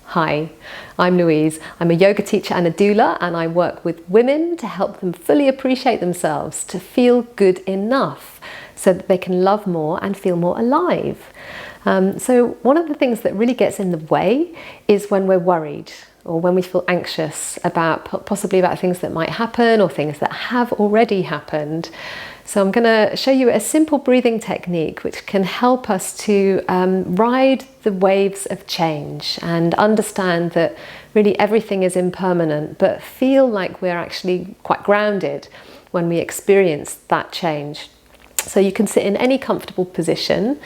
Hi, I'm Louise. I'm a yoga teacher and a doula, and I work with women to help them fully appreciate themselves, to feel good enough so that they can love more and feel more alive. So one of the things that really gets in the way is when we're worried or when we feel anxious about possibly about things that might happen or things that have already happened. So I'm going to show you a simple breathing technique which can help us to ride the waves of change and understand that really everything is impermanent, but feel like we're actually quite grounded when we experience that change. So you can sit in any comfortable position,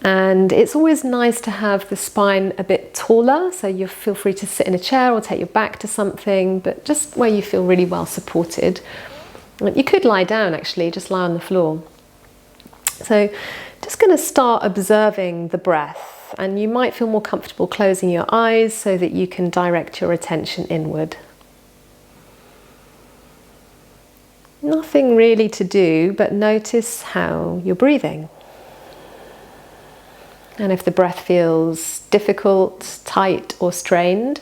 and it's always nice to have the spine a bit taller, so you feel free to sit in a chair or take your back to something, but just where you feel really well supported. You could lie down actually, just lie on the floor. So just going to start observing the breath, and you might feel more comfortable closing your eyes so that you can direct your attention inward. Nothing really to do, but notice how you're breathing. And if the breath feels difficult, tight or strained,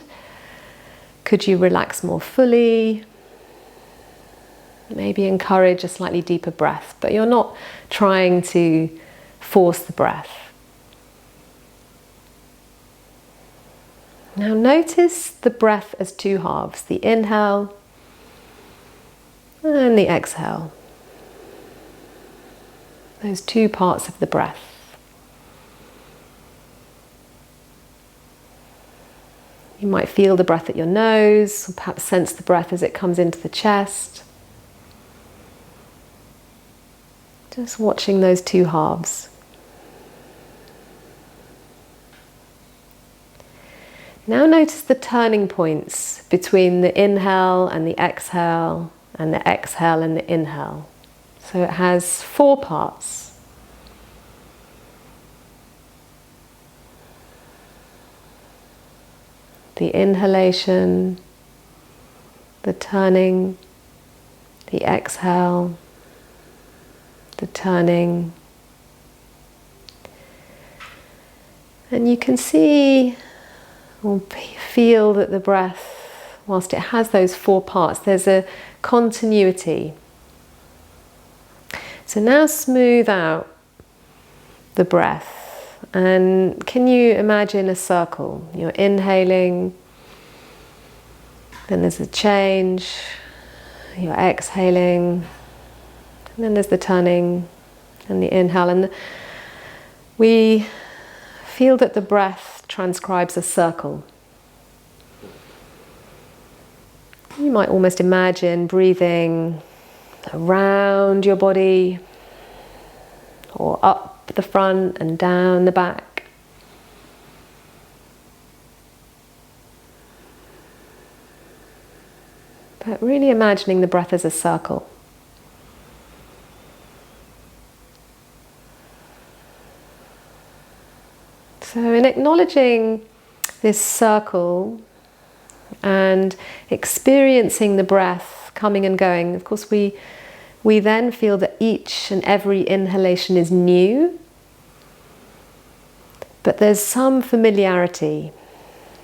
could you relax more fully? Maybe encourage a slightly deeper breath, but you're not trying to force the breath. Now notice the breath as two halves, the inhale and the exhale. Those two parts of the breath. You might feel the breath at your nose, or perhaps sense the breath as it comes into the chest. Just watching those two halves. Now notice the turning points between the inhale and the exhale, and the exhale and the inhale. So it has four parts. The inhalation, the turning, the exhale, the turning. And you can see or feel that the breath, whilst it has those four parts, there's a continuity. So now smooth out the breath. And can you imagine a circle? You're inhaling, then there's a change, you're exhaling, and then there's the turning and the inhale. And we feel that the breath transcribes a circle. You might almost imagine breathing around your body or up the front and down the back. But really imagining the breath as a circle. So in acknowledging this circle and experiencing the breath coming and going, of course we then feel that each and every inhalation is new, but there's some familiarity.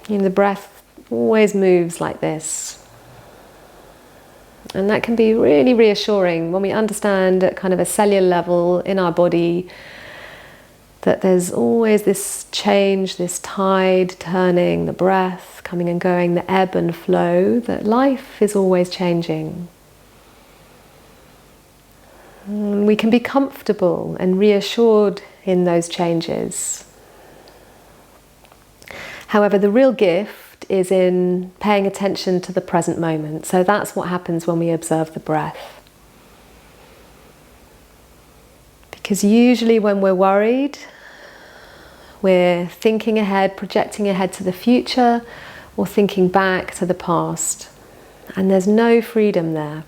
The breath always moves like this. And that can be really reassuring when we understand at kind of a cellular level in our body that there's always this change, this tide turning, the breath coming and going, the ebb and flow, that life is always changing. And we can be comfortable and reassured in those changes. However, the real gift is in paying attention to the present moment. So that's what happens when we observe the breath. Because usually when we're worried, we're thinking ahead, projecting ahead to the future, or thinking back to the past. And there's no freedom there.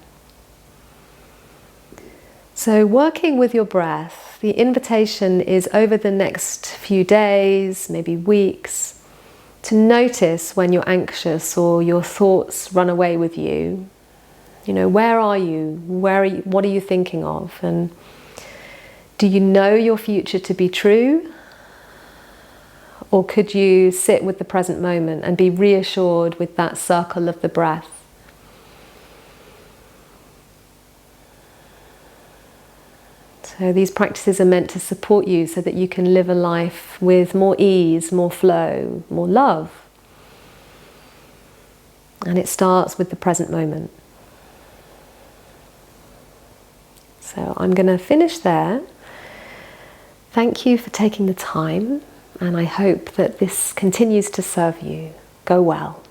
So working with your breath, the invitation is over the next few days, maybe weeks, to notice when you're anxious or your thoughts run away with you. Where are you? What are you thinking of? And do you know your future to be true? Or could you sit with the present moment and be reassured with that circle of the breath? So these practices are meant to support you so that you can live a life with more ease, more flow, more love. And it starts with the present moment. So I'm going to finish there. Thank you for taking the time, and I hope that this continues to serve you. Go well.